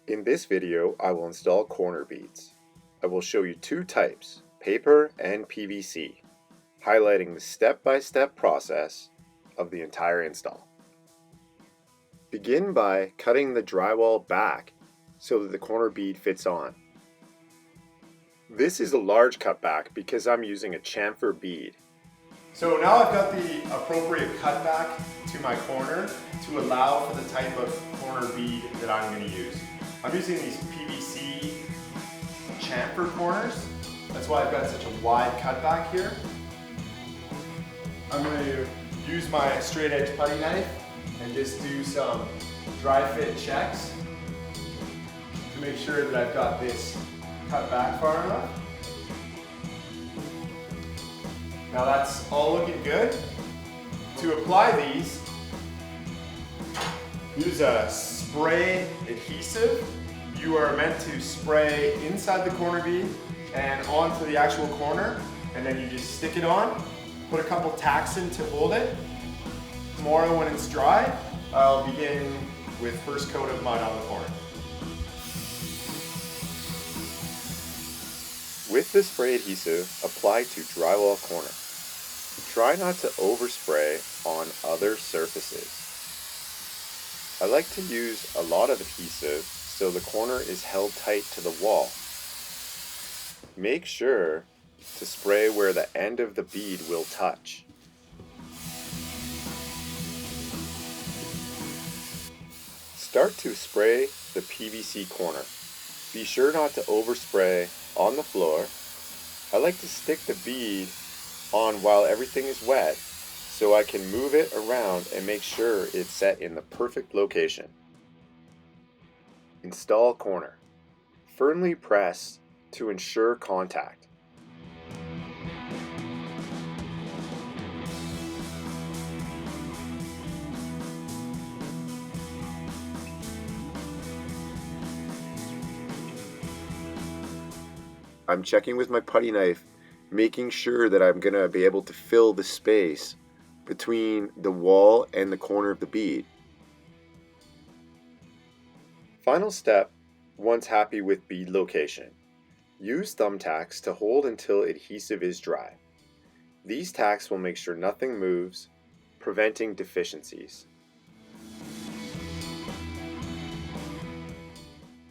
In this video, I will install corner beads. I will show you two types, paper and PVC, highlighting the step-by-step process of the entire install. Begin by cutting the drywall back so that the corner bead fits on. This is a large cutback because I'm using a chamfer bead. So now I've got the appropriate cutback to my corner to allow for the type of corner bead that I'm going to use. I'm using these PVC chamfer corners. That's why I've got such a wide cutback here. I'm going to use my straight edge putty knife and just do some dry fit checks to make sure that I've got this cut back far enough. Now that's all looking good. To apply these, use a spray adhesive. You are meant to spray inside the corner bead and onto the actual corner, and then you just stick it on, put a couple tacks in to hold it. Tomorrow when it's dry, I'll begin with first coat of mud on the corner. With the spray adhesive, apply to drywall corner. Try not to overspray on other surfaces. I like to use a lot of adhesive so the corner is held tight to the wall. Make sure to spray where the end of the bead will touch. Start to spray the PVC corner. Be sure not to overspray on the floor. I like to stick the bead on while everything is wet so I can move it around and make sure it's set in the perfect location. Install corner. Firmly press to ensure contact. I'm checking with my putty knife, making sure that I'm going to be able to fill the space between the wall and the corner of the bead. Final step, once happy with bead location. Use thumbtacks to hold until adhesive is dry. These tacks will make sure nothing moves, preventing deficiencies.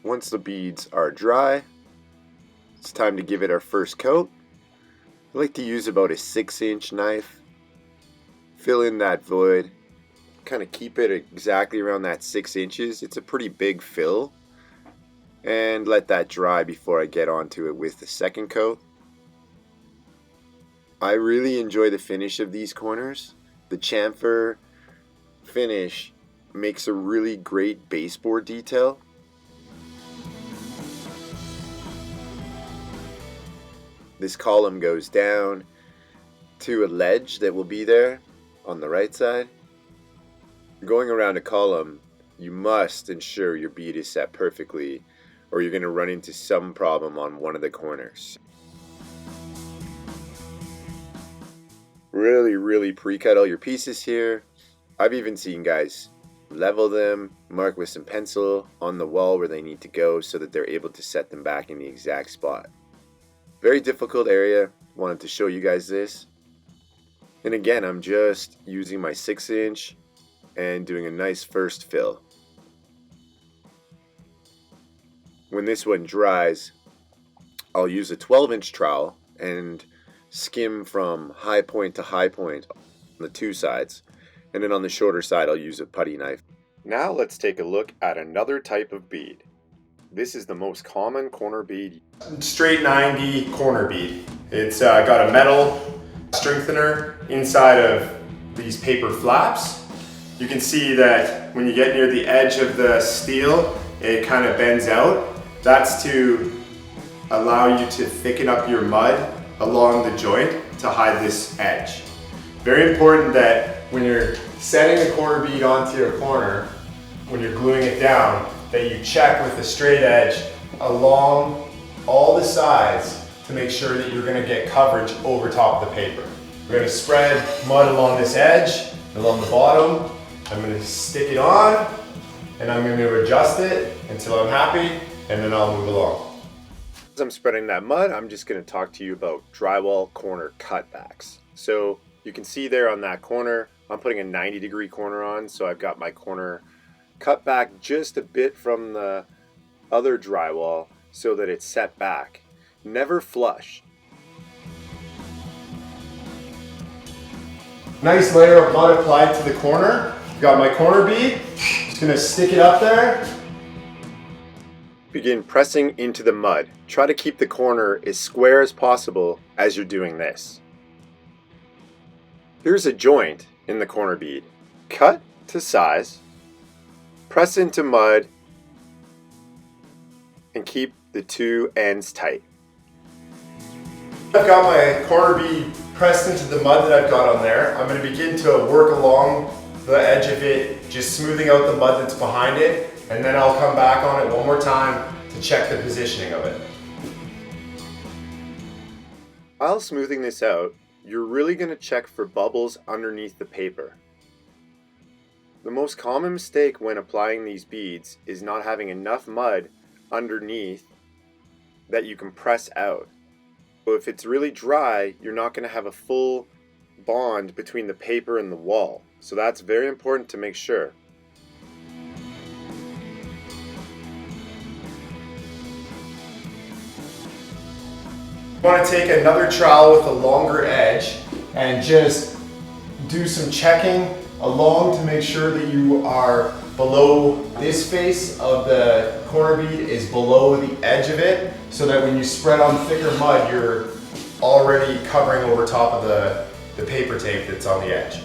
Once the beads are dry, it's time to give it our first coat. I like to use about a 6-inch knife. Fill in that void. Kind of keep it exactly around that 6 inches. It's a pretty big fill. And let that dry before I get onto it with the second coat. I really enjoy the finish of these corners. The chamfer finish makes a really great baseboard detail. This column goes down to a ledge that will be there on the right side. Going around a column, you must ensure your bead is set perfectly or you're going to run into some problem on one of the corners. Really pre-cut all your pieces here. I've even seen guys level them, mark with some pencil on the wall where they need to go so that they're able to set them back in the exact spot. Very difficult area. Wanted to show you guys this. And again, I'm just using my 6-inch and doing a nice first fill. When this one dries, I'll use a 12-inch trowel and skim from high point to high point on the two sides. And then on the shorter side, I'll use a putty knife. Now let's take a look at another type of bead. This is the most common corner bead. Straight 90 corner bead. It's got a metal strengthener inside of these paper flaps. You can see that when you get near the edge of the steel, it kind of bends out. That's to allow you to thicken up your mud along the joint to hide this edge. Very important that when you're setting the corner bead onto your corner, when you're gluing it down, that you check with the straight edge along all the sides to make sure that you're going to get coverage over top of the paper. We're going to spread mud along this edge, along the bottom. I'm going to stick it on and I'm going to adjust it until I'm happy, and then I'll move along. As I'm spreading that mud, I'm just going to talk to you about drywall corner cutbacks. So you can see there on that corner, I'm putting a 90-degree corner on, so I've got my corner cut back just a bit from the other drywall so that it's set back. Never flush. Nice layer of mud applied to the corner. Got my corner bead. Just gonna stick it up there. Begin pressing into the mud. Try to keep the corner as square as possible as you're doing this. Here's a joint in the corner bead. Cut to size, press into mud, and keep the two ends tight. I've got my corner bead pressed into the mud that I've got on there. I'm going to begin to work along the edge of it, just smoothing out the mud that's behind it, and then I'll come back on it one more time to check the positioning of it. While smoothing this out, you're really going to check for bubbles underneath the paper. The most common mistake when applying these beads is not having enough mud underneath that you can press out. So if it's really dry, you're not going to have a full bond between the paper and the wall. So that's very important to make sure. You want to take another trowel with a longer edge and just do some checking along to make sure that you are below this face of the corner bead is below the edge of it, so that when you spread on thicker mud, you're already covering over top of the paper tape that's on the edge.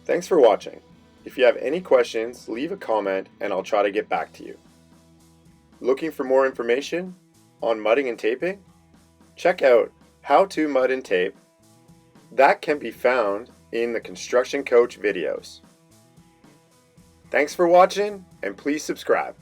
Thanks for watching. If you have any questions, leave a comment and I'll try to get back to you. Looking for more information on mudding and taping? Check out How to Mud and Tape. That can be found in the Construction Coach videos. Thanks for watching, and please subscribe.